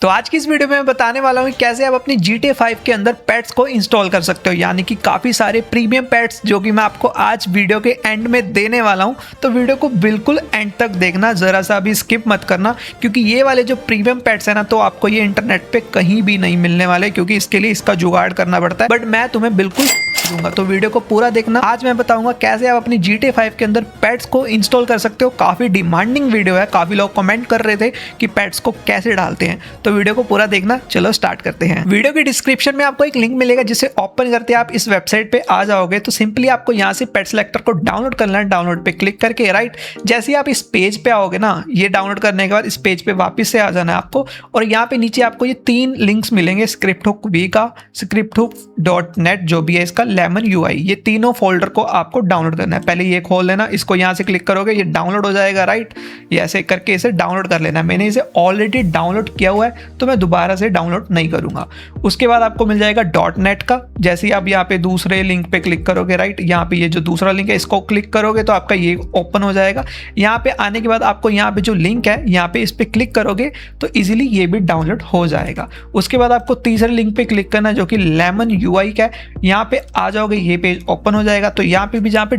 तो आज की इस वीडियो में मैं बताने वाला हूँ कैसे आप अपनी GTA 5 के अंदर पेट्स को इंस्टॉल कर सकते हो, यानी कि काफ़ी सारे प्रीमियम पेट्स जो कि मैं आपको आज वीडियो के एंड में देने वाला हूँ। तो वीडियो को बिल्कुल एंड तक देखना, ज़रा सा भी स्किप मत करना, क्योंकि ये वाले जो प्रीमियम पेट्स है ना, तो आपको ये इंटरनेट पे कहीं भी नहीं मिलने वाले, क्योंकि इसके लिए इसका जुगाड़ करना पड़ता है। बट मैं तुम्हें बिल्कुल दूंगा, तो वीडियो को पूरा देखना। आज मैं बताऊंगा कैसे आप अपनी GTA 5 के अंदर पेट्स को इंस्टॉल कर सकते हो। काफ़ी डिमांडिंग वीडियो है, काफ़ी लोग कमेंट कर रहे थे कि पेट्स को कैसे डालते हैं, तो वीडियो को पूरा देखना। चलो स्टार्ट करते हैं। वीडियो की डिस्क्रिप्शन में आपको एक लिंक मिलेगा, जिसे ओपन करते आप इस वेबसाइट पे आ जाओगे। तो सिंपली आपको यहाँ से पेट सेलेक्टर को डाउनलोड करना है। डाउनलोड पे क्लिक करके राइट, जैसे ही आप इस पेज पे आओगे ना, ये डाउनलोड करने के बाद इस पेज पे वापस से आ जाना है आपको, और यहाँ पे नीचे आपको ये 3 लिंक्स मिलेंगे, ScriptHook-V का, ScriptHook.net जो भी है इसका, Lemon UI, ये तीनों फोल्डर को आपको डाउनलोड करना है। पहले ये खोल लेना, इसको यहाँ से क्लिक करोगे ये डाउनलोड हो जाएगा राइट। ये ऐसे करके इसे डाउनलोड कर लेना। मैंने इसे ऑलरेडी डाउनलोड किया हुआ है, तो मैं दोबारा से डाउनलोड नहीं करूंगा। उसके बाद आपको मिल जाएगा .net का। जैसे ही आप यहाँ पे दूसरे लिंक पे क्लिक करोगे राइट, यहाँ पे ये जो दूसरा लिंक है इसको क्लिक करोगे तो आपका ये ओपन हो जाएगा। यहाँ पे आने के बाद आपको यहाँ पे जो लिंक है यहाँ पे इस पे क्लिक करोगे तो इजीली ये भी डाउनलोड हो जाएगा। उसके बाद आपको तीसरे लिंक पे क्लिक करना जो कि Lemon UI का है। यहाँ पे आ जाओगे, ये पेज ओपन हो जाएगा। तो यहाँ पे भी जहाँ पे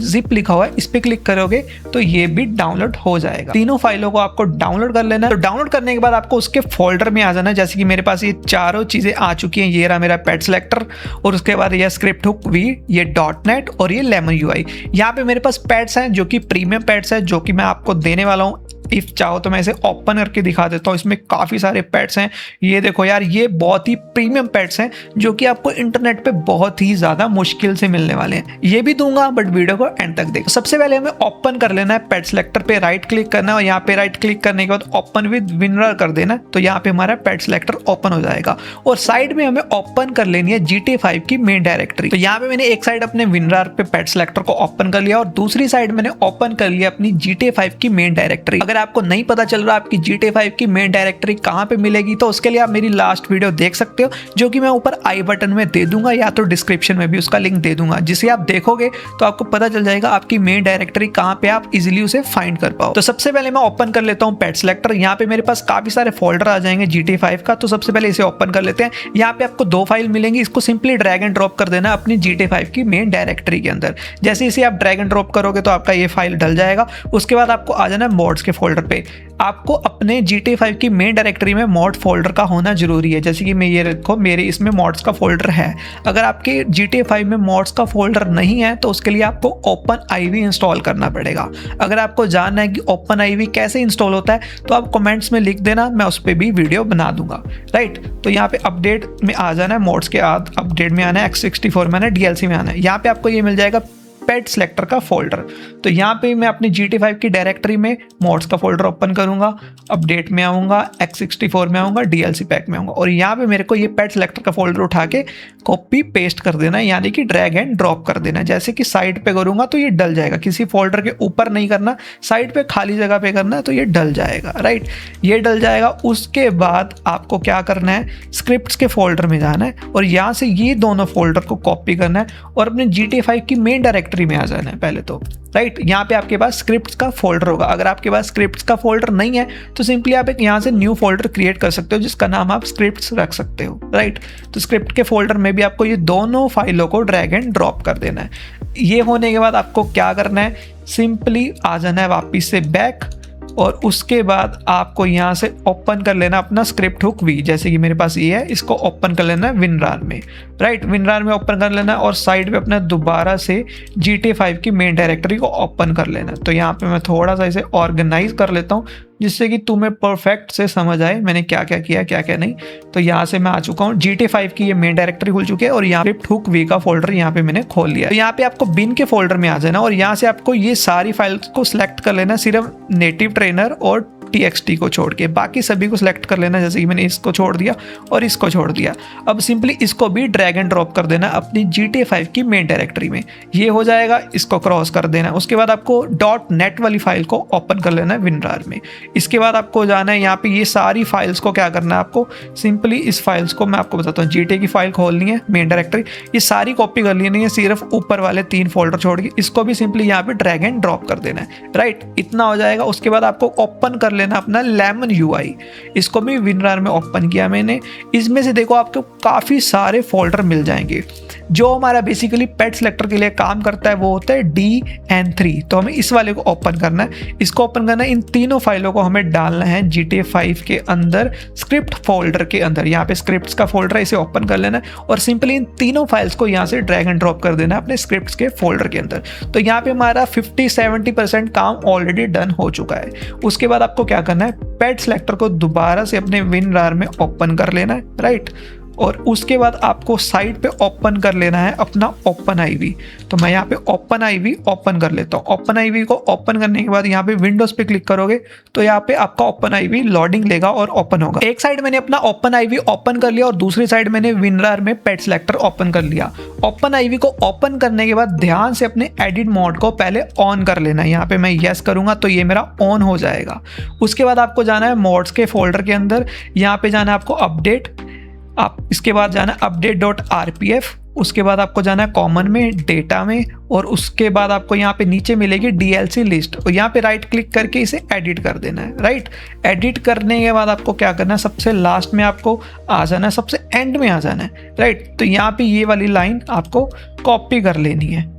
.zip लिखा हुआ है इस पे क्लिक करोगे तो ये भी डाउनलोड हो जाएगा। तीनों फाइलों को आपको डाउनलोड कर लेना है। तो डाउनलोड करने के बाद आपको उसके फोल्डर में आ जाना है। जैसे कि मेरे पास ये चारों चीजें आ चुकी हैं। ये रहा मेरा पेट सेलेक्टर, और उसके बाद ये ScriptHook-V, ये .net और ये Lemon UI। यहाँ पे मेरे पास पेट्स हैं जो कि प्रीमियम पेट्स हैं, जो कि मैं आपको देने वाला हूँ। इफ चाहो तो मैं इसे ओपन करके दिखा देता हूँ। इसमें काफ़ी सारे पेट्स हैं। ये देखो यार, ये बहुत ही प्रीमियम पेट्स हैं जो कि आपको इंटरनेट पे बहुत ही ज़्यादा मुश्किल से मिलने वाले हैं। ये भी दूंगा, बट वीडियो को एंड तक देखो। सबसे पहले हमें ओपन कर लेना है। पेट सेलेक्टर पे राइट क्लिक करना है, और यहाँ पे राइट क्लिक करने के बाद ओपन विद WinRAR कर देना। तो यहाँ पे हमारा पेट सेलेक्टर ओपन हो जाएगा, और साइड में हमें ओपन कर लेनी है GTA 5 की मेन डायरेक्टरी। तो यहाँ पे मैंने एक साइड अपने WinRAR पे पेट सेलेक्टर को ओपन कर लिया, और दूसरी साइड मैंने ओपन कर लिया अपनी GTA 5 की मेन डायरेक्टरी। अगर आपको नहीं पता चल रहा आपकी GTA 5 की मेन डायरेक्टरी कहां पे मिलेगी, तो उसके लिए आप मेरी लास्ट वीडियो देख सकते हो, जो कि मैं ऊपर आई बटन में दे दूंगा, या तो डिस्क्रिप्शन में भी उसका लिंक दे दूंगा। जिसे आप देखोगे तो आपको पता चल जाएगा आपकी मेन डायरेक्टरी कहां पे, आप इजीली उसे फाइंड कर पाओ। तो सबसे पहले मैं ओपन कर लेता हूं पेट सेलेक्टर। यहाँ पे मेरे पास काफी सारे फोल्डर आ जाएंगे GTA 5 का। तो सबसे पहले इसे ओपन कर लेते हैं। यहाँ पे आपको 2 फाइल मिलेंगी, इसको सिंपली ड्रैग एंड ड्रॉप कर देना अपनी GTA 5 की मेन डायरेक्टरी के अंदर। जैसे इसे आप ड्रैग एंड ड्रॉप करोगे तो आपका ये फाइल डल जाएगा। उसके बाद आपको आ जाना है मॉड्स के फोल्डर पे। आपको अपने GTA 5 की मेन डायरेक्टरी में मॉड फोल्डर का होना जरूरी है। जैसे कि मैं ये देखो, मेरे इसमें मॉड्स का फोल्डर है। अगर आपके GTA 5 में मॉड्स का फोल्डर नहीं है तो उसके लिए आपको OpenIV इंस्टॉल करना पड़ेगा। अगर आपको जानना है कि OpenIV कैसे इंस्टॉल होता है तो आप कमेंट्स में लिख देना, मैं उस पर भी वीडियो बना दूंगा राइट। तो यहाँ पे अपडेट में आ जाना है, मॉड्स के अपडेट में आना है, X64 में आना है, DLC में आना है। यहाँ पे आपको ये मिल जाएगा पेट सेलेक्टर का फोल्डर। तो यहाँ पे मैं अपनी GTA 5 की डायरेक्टरी में मॉड्स का फोल्डर ओपन करूंगा, अपडेट में आऊंगा, X64 में आऊंगा, DLC पैक में आऊंगा, और यहाँ पे मेरे को ये पेट सेलेक्टर का फोल्डर उठा के कॉपी पेस्ट कर देना है, यानी कि ड्रैग एंड ड्रॉप कर देना है। जैसे कि साइड पे करूंगा तो ये डल जाएगा, किसी फोल्डर के ऊपर नहीं करना, साइड पे खाली जगह पे करना है, तो ये डल जाएगा राइट। ये डल जाएगा। उसके बाद आपको क्या करना है, स्क्रिप्ट्स के फोल्डर में जाना है, और यहाँ से ये दोनों फोल्डर को कॉपी करना है, और अपने GTA 5 की मेन डायरेक्टरी में आ जाना है पहले तो राइट। यहाँ पे आपके पास स्क्रिप्ट्स का फोल्डर होगा। अगर आपके पास स्क्रिप्ट्स का फोल्डर नहीं है तो सिंपली आप एक यहाँ से न्यू फोल्डर क्रिएट कर सकते हो, जिसका नाम आप स्क्रिप्ट्स रख सकते हो राइट। तो स्क्रिप्ट के फोल्डर में भी आपको ये दोनों फाइलों को ड्रैग एंड ड्रॉप कर देना है। ये होने के बाद आपको क्या करना है, सिंपली आ जाना है वापिस से बैक, और उसके बाद आपको यहाँ से ओपन कर लेना अपना ScriptHook-V। जैसे कि मेरे पास ये है, इसको ओपन कर लेना है WinRAR में राइट। WinRAR में ओपन कर लेना है, और साइड पे अपना दोबारा से GTA 5 की मेन डायरेक्टरी को ओपन कर लेना है। तो यहाँ पे मैं थोड़ा सा इसे ऑर्गेनाइज कर लेता हूँ, जिससे कि तुम्हें परफेक्ट से समझ आए मैंने क्या क्या किया, क्या क्या नहीं। तो यहाँ से मैं आ चुका हूँ, GTA 5 की ये मेन डायरेक्टरी खुल चुकी है, और यहाँ ScriptHook-V का फोल्डर यहाँ पे मैंने खोल लिया। तो यहाँ पे आपको बिन के फोल्डर में आ जाना, और यहाँ से आपको ये सारी फाइल्स को सिलेक्ट कर लेना, सिर्फ नेटिव ट्रेनर और TXT को छोड़ के, बाकी सभी को सिलेक्ट कर लेना। जैसे कि मैंने इसको छोड़ दिया और इसको छोड़ दिया। अब सिंपली इसको भी ड्रैग एंड ड्रॉप कर देना अपनी GTA 5 की मेन डायरेक्टरी में। ये हो जाएगा, इसको क्रॉस कर देना। उसके बाद आपको .net वाली फाइल को ओपन कर लेना है WinRAR में। इसके बाद आपको जाना है यहाँ पे ये सारी फाइल्स को क्या करना है आपको, सिंपली इस फाइल्स को मैं आपको बताता हूँ। GTA की फाइल खोलनी है, मेन डायरेक्टरी, ये सारी कॉपी कर लेनी है, सिर्फ ऊपर वाले 3 फोल्डर छोड़ के। इसको भी सिंपली यहाँ पे ड्रैग एंड ड्रॉप कर देना है, राइट। इतना हो जाएगा। उसके बाद आपको ओपन कर लेना अपना लेमन UI। इसको भी WinRAR में ओपन किया मैंने। इसमें से देखो आपको काफ़ी सारे फोल्डर मिल जाएंगे। जो हमारा बेसिकली पेट सेलेक्टर के लिए काम करता है वो होता है DN3। तो हमें इस वाले को ओपन करना है। इसको ओपन करना है, इन तीनों फाइलों को हमें डालना है GTA 5 के अंदर, स्क्रिप्ट फोल्डर के अंदर। यहाँ पे स्क्रिप्ट्स का फोल्डर है, इसे ओपन कर लेना है और सिंपली इन तीनों फाइल्स को यहाँ से ड्रैग एंड ड्रॉप कर देना है अपने स्क्रिप्ट्स के फोल्डर के अंदर। तो यहाँ पे हमारा 50-70% काम ऑलरेडी डन हो चुका है। उसके बाद आपको क्या करना है, पेट सेलेक्टर को दोबारा से अपने WinRAR में ओपन कर लेना है, राइट। और उसके बाद आपको साइड पे ओपन कर लेना है अपना OpenIV। तो मैं यहाँ पे OpenIV ओपन कर लेता हूँ। OpenIV को ओपन करने के बाद यहाँ पे विंडोज पे क्लिक करोगे तो यहाँ पे आपका OpenIV लोडिंग लेगा और ओपन होगा। एक साइड मैंने अपना OpenIV ओपन कर लिया और दूसरी साइड मैंने WinRAR में पेट सेलेक्टर ओपन कर लिया। OpenIV को ओपन करने के बाद ध्यान से अपने एडिट मोड को पहले ऑन कर लेना है। यहाँ पे मैं यस करूंगा तो ये मेरा ऑन हो जाएगा। उसके बाद आपको जाना है मोड्स के फोल्डर के अंदर, यहाँ पे जाना है आपको अपडेट, आप इसके बाद जाना update.rpf। उसके बाद आपको जाना है कॉमन में, डेटा में, और उसके बाद आपको यहाँ पे नीचे मिलेगी DLC लिस्ट और यहाँ पे राइट क्लिक करके इसे एडिट कर देना है, राइट। एडिट करने के बाद आपको क्या करना है, सबसे लास्ट में आपको आ जाना है, सबसे एंड में आ जाना है, राइट। तो यहाँ पे ये वाली लाइन आपको कॉपी कर लेनी है,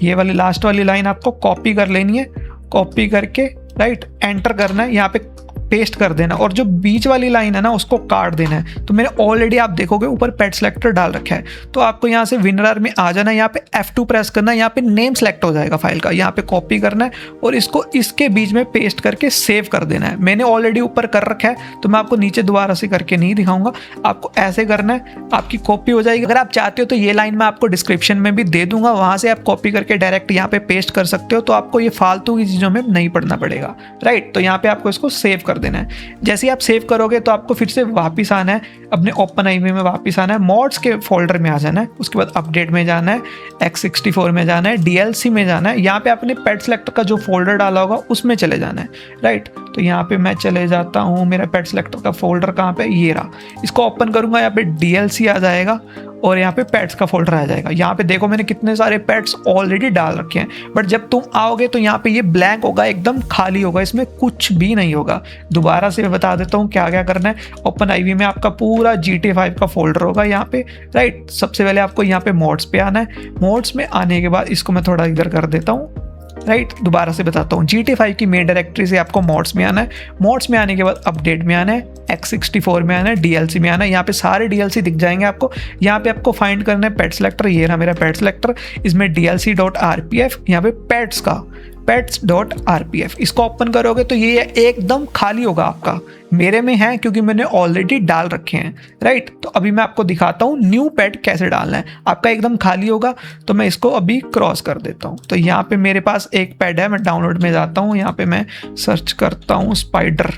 ये वाली लास्ट वाली लाइन आपको कॉपी कर लेनी है। कॉपी करके राइट एंटर करना है, यहाँ पे पेस्ट कर देना और जो बीच वाली लाइन है ना उसको काट देना है। तो मैंने ऑलरेडी आप देखोगे ऊपर पेट सेलेक्टर डाल रखा है। तो आपको यहाँ से WinRAR में आ जाना है, यहाँ पे F2 प्रेस करना है, यहाँ पे नेम सेलेक्ट हो जाएगा फाइल का, यहाँ पे कॉपी करना है और इसको इसके बीच में पेस्ट करके सेव कर देना है। मैंने ऑलरेडी ऊपर कर रखा है तो मैं आपको नीचे दोबारा से करके नहीं दिखाऊंगा, आपको ऐसे करना है, आपकी कॉपी हो जाएगी। अगर आप चाहते हो तो ये लाइन मैं आपको डिस्क्रिप्शन में भी दे दूंगा, वहां से आप कॉपी करके डायरेक्ट यहाँ पे पेस्ट कर सकते हो। तो आपको ये फालतू की चीज़ों में नहीं पड़ना पड़ेगा, राइट। तो यहाँ पे आपको इसको सेव कर देना है। जैसे ही आप सेव करोगे तो आपको फिर से वापस आना है, अपने OpenIV में वापस आना है, मॉड्स के फोल्डर में आ जाना है। उसके बाद अपडेट में जाना है, X64 में जाना है, DLC में जाना है। यहाँ पे अपने पेट सेलेक्टर का जो फोल्डर डाला होगा उसमें चले जाना है, राइट। तो यहाँ पे मैं चले जाता हूँ, मेरा पेट सेलेक्टर का फोल्डर कहाँ पे, ये रहा। इसको ओपन करूंगा, यहाँ पे DLC आ जाएगा और यहाँ पे पेट्स का फोल्डर आ जाएगा। यहाँ पे देखो मैंने कितने सारे पेट्स ऑलरेडी डाल रखे हैं, बट जब तुम आओगे तो यहाँ पे ये ब्लैंक होगा, एकदम खाली होगा, इसमें कुछ भी नहीं होगा। दोबारा से बता देता हूँ क्या क्या करना है। OpenIV में आपका पूरा GTA 5 का फोल्डर होगा यहाँ पे, राइट। सबसे पहले आपको यहाँ पे मोड्स पे आना है। मोड्स में आने के बाद इसको मैं थोड़ा इधर कर देता हूँ, राइट। दोबारा से बताता हूँ, GTA 5 की मेन डायरेक्टरी से आपको मोड्स में आना है। मोड्स में आने के बाद अपडेट में आना है, X64 में आना है, DLC में आना है। यहाँ पे सारे DLC दिख जाएंगे आपको। यहाँ पे आपको फाइंड करना है पेट सेलेक्टर, ये रहा मेरा पेट सेलेक्टर। इसमें DLC.rpf, यहाँ पे पेट्स का pets.rpf, इसको ओपन करोगे तो ये एकदम खाली होगा आपका। मेरे में है क्योंकि मैंने ऑलरेडी डाल रखे हैं, राइट। तो अभी मैं आपको दिखाता हूँ न्यू पेट कैसे डालना है। आपका एकदम खाली होगा तो मैं इसको अभी क्रॉस कर देता हूँ। तो यहाँ पे मेरे पास एक पेट है, मैं डाउनलोड में जाता हूँ, यहाँ पे मैं सर्च करता हूँ स्पाइडर।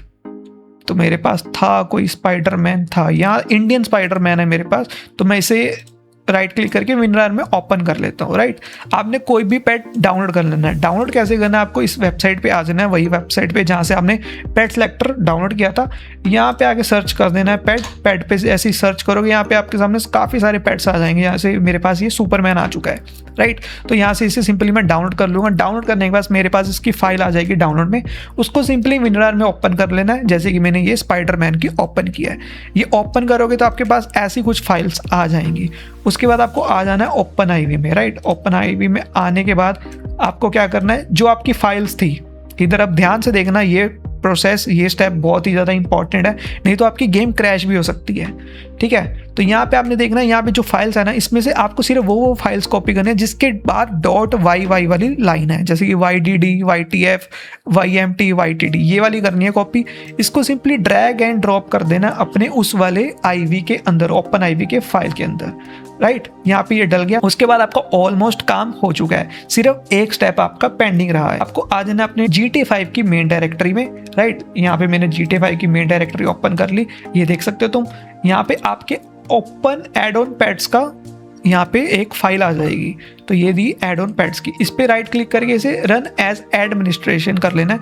तो मेरे पास था कोई स्पाइडरमैन था, यहाँ इंडियन स्पाइडरमैन है मेरे पास। तो मैं इसे राइट क्लिक करके WinRAR में ओपन कर लेता हूँ, राइट। आपने कोई भी पेट डाउनलोड कर लेना है। डाउनलोड कैसे करना है, आपको इस वेबसाइट पे आ जाना है, वही वेबसाइट पे जहाँ से आपने पेट सेलेक्टर डाउनलोड किया था। यहाँ पे आके सर्च कर देना है पेट पे ऐसे ही सर्च करोगे, यहाँ पे आपके सामने काफ़ी सारे पेट्स आ जाएंगे। यहाँ से मेरे पास ये सुपरमैन आ चुका है, राइट। तो यहाँ से इसे सिंपली मैं डाउनलोड कर लूँगा। डाउनलोड करने के बाद मेरे पास इसकी फाइल आ जाएगी डाउनलोड में, उसको सिंपली WinRAR में ओपन कर लेना है, जैसे कि मैंने ये स्पाइडरमैन की ओपन किया है। ये ओपन करोगे तो आपके पास ऐसी कुछ फाइल्स आ जाएंगी। उसके बाद आपको आ जाना है OpenIV में, राइट। OpenIV में आने के बाद आपको क्या करना है, जो आपकी फाइल्स थी, इधर अब ध्यान से देखना, ये प्रोसेस, ये स्टेप बहुत ही ज़्यादा इंपॉर्टेंट है, नहीं तो आपकी गेम क्रैश भी हो सकती है, ठीक है। तो यहाँ पे आपने देखना है, यहाँ पे जो फाइल्स है ना, इसमें से आपको सिर्फ वो फाइल्स कॉपी करनी है जिसके बाद .yy वाली लाइन है, जैसे कि YDD, YTF, YMT, YTD, ये वाली करनी है कॉपी। इसको सिंपली ड्रैग एंड ड्रॉप कर देना अपने उस वाले IV के अंदर, OpenIV के फाइल के अंदर, राइट। यहाँ पे ये डल गया। उसके बाद आपका ऑलमोस्ट काम हो चुका है, सिर्फ एक स्टेप आपका पेंडिंग रहा है। आपको आ जाना अपने GTA 5 की मेन डायरेक्टरी में, राइट। यहाँ पे मैंने GTA 5 की मेन डायरेक्टरी ओपन कर ली, ये देख सकते हो तुम। यहाँ पे आपके ओपन एड ऑन पेट्स का यहाँ पे एक फाइल आ जाएगी। तो ये दी एड ऑन पेट्स की, इस पे राइट क्लिक करके इसे रन एज एडमिनिस्ट्रेशन कर लेना है,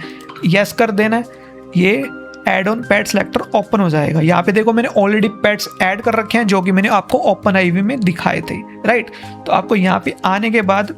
यस कर देना है। ये add on pet selector open हो जाएगा। यहाँ पे देखो मैंने ऑलरेडी पेट्स ऐड कर रखे हैं जो कि मैंने आपको ओपन आईवी में दिखाए थे, राइट। तो आपको यहाँ पे आने के बाद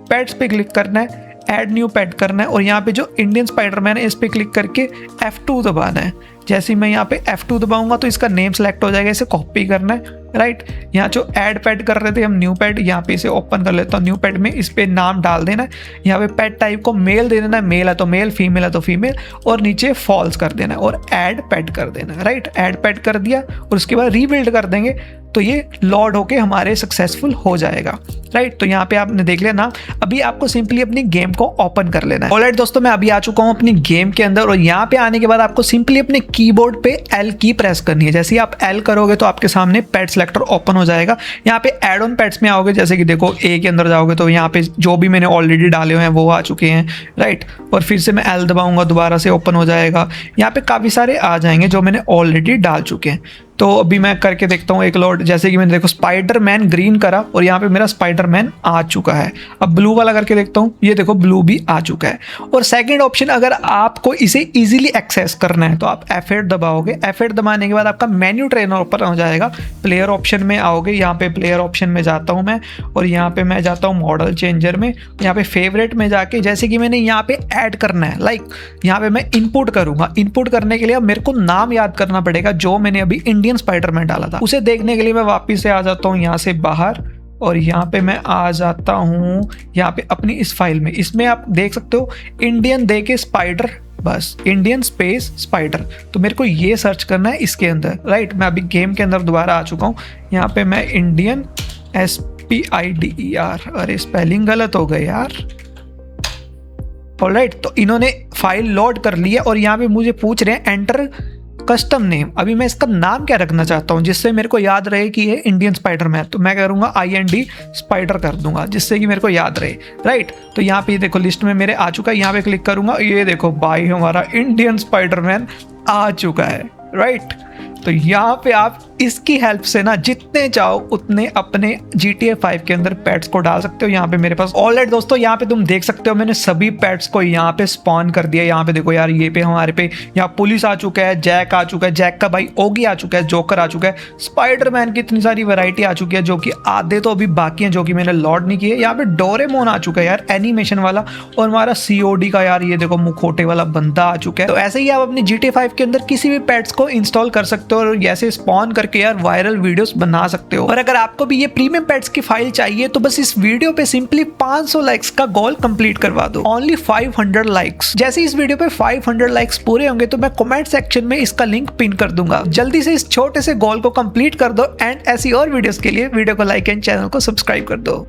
पेट्स पे क्लिक करना है, ऐड न्यू पेट करना है और यहाँ पे जो इंडियन स्पाइडरमैन है इस पे क्लिक करके F2 दबाना है। जैसे ही मैं यहाँ पे F2 दबाऊंगा तो इसका नेम सेलेक्ट हो जाएगा, इसे कॉपी करना है, राइट। यहाँ जो ऐड पेट कर रहे थे हम न्यू पेट, यहाँ पे इसे ओपन कर लेता हूँ। न्यू पेट में इस पे नाम डाल देना है, यहाँ पे पेट टाइप को मेल दे देना है, मेल है तो मेल, फीमेल है तो फीमेल, और नीचे फॉल्स कर देना है और ऐड पेट कर देना है, राइट। ऐड पेट कर दिया और उसके बाद रीबिल्ड कर देंगे तो ये लॉड होके हमारे सक्सेसफुल हो जाएगा, राइट। तो यहाँ पे आपने देख लिया ना। अभी आपको सिंपली अपनी गेम को ओपन कर लेना है। ऑलराइट दोस्तों, मैं अभी आ चुका हूँ अपनी गेम के अंदर और यहाँ पे आने के बाद आपको सिंपली अपने कीबोर्ड पे L की प्रेस करनी है। जैसे ही आप L करोगे तो आपके सामने पेट सेलेक्टर ओपन हो जाएगा। यहाँ पे ऐड ऑन पेट्स में आओगे, जैसे कि देखो A के अंदर जाओगे तो यहाँ पे जो भी मैंने ऑलरेडी डाले हुए हैं वो आ चुके हैं, राइट। और फिर से मैं L दबाऊंगा, दोबारा से ओपन हो जाएगा। यहाँ पे काफ़ी सारे आ जाएंगे जो मैंने ऑलरेडी डाल चुके हैं। तो अभी मैं करके देखता हूँ एक लोड। जैसे कि मैंने देखो स्पाइडरमैन ग्रीन करा और यहाँ पे मेरा स्पाइडरमैन आ चुका है। अब ब्लू वाला करके देखता हूँ, ये देखो ब्लू भी आ चुका है। और सेकंड ऑप्शन, अगर आपको इसे इजीली एक्सेस करना है तो आप F8 दबाओगे। F8 दबाने के बाद आपका मेन्यू ट्रेनर ओपन हो जाएगा। प्लेयर ऑप्शन में आओगे, यहाँ पे प्लेयर ऑप्शन में जाता हूँ मैं और यहाँ पे मैं जाता हूँ मॉडल चेंजर में। यहाँ पे फेवरेट में जाके जैसे कि मैंने यहाँ पे ऐड करना है, लाइक यहाँ पे मैं इनपुट करूँगा। इनपुट करने के लिए अब मेरे को नाम याद करना पड़ेगा जो मैंने अभी इंडियन स्पाइडरमैन डाला था। उसे देखने के लिए मैं वापस से आ जाता हूँ यहाँ से बाहर और यहाँ पे मैं आ जाता हूँ यहाँ पे अपनी इस फाइल में। इसमें आप देख सकते हो इंडियन दे के स्पाइडर, बस इंडियन स्पेस स्पाइडर। तो मेरे को ये सर्च करना है इसके अंदर, राइट। मैं अभी गेम के अंदर दोबारा आ चुका हूँ। यहाँ पे मैं इंडियन SPIDER, अरे स्पेलिंग गलत हो गई यार। ऑलराइट, तो इन्होंने फाइल लोड कर ली है और यहाँ पे मुझे पूछ रहे हैं एंटर कस्टम नेम। अभी मैं इसका नाम क्या रखना चाहता हूँ जिससे मेरे को याद रहे कि ये इंडियन स्पाइडरमैन। तो मैं करूँगा IND स्पाइडर कर दूंगा जिससे कि मेरे को याद रहे, राइट। तो यहाँ पे देखो लिस्ट में मेरे आ चुका है। यहाँ पे क्लिक करूंगा, ये देखो भाई हमारा इंडियन स्पाइडरमैन आ चुका है, राइट। तो यहाँ पे आप इसकी हेल्प से ना जितने चाहो उतने अपने GTA 5 के अंदर पेट्स को डाल सकते हो। यहाँ पे मेरे पास ऑलराइट दोस्तों, यहाँ पे तुम देख सकते हो मैंने सभी पेट्स को यहाँ पे स्पॉन कर दिया। यहाँ पे देखो यार, ये पे हमारे पे यहाँ पुलिस आ चुका है, जैक आ चुका है, जैक का भाई ओगी आ चुका है, जोकर आ चुका है, स्पाइडरमैन की इतनी सारी वैरायटी आ चुकी है जो कि आधे तो अभी बाकी हैं जो कि मैंने लॉड नहीं किए। यहाँ पे डोरेमोन आ चुका है यार, एनिमेशन वाला, और हमारा COD का यार ये देखो मुखोटे वाला बंदा आ चुका है। तो ऐसे ही आप अपनी GTA 5 के अंदर किसी भी पेट्स को इंस्टॉल कर सकते हो और ऐसे स्पॉन करके यार वायरल वीडियोस बना सकते हो। और अगर आपको भी ये प्रीमियम पेट्स की फाइल चाहिए तो बस इस वीडियो पे सिंपली 500 लाइक्स का गोल कंप्लीट करवा दो। Only 500 likes. जैसे इस वीडियो पे 500 लाइक्स पूरे होंगे तो मैं कमेंट सेक्शन में इसका लिंक पिन कर दूंगा। जल्दी से इस छोटे से गोल को कंप्लीट कर दो एंड ऐसी और वीडियोस के लिए वीडियो को लाइक एंड चैनल को सब्सक्राइब कर दो।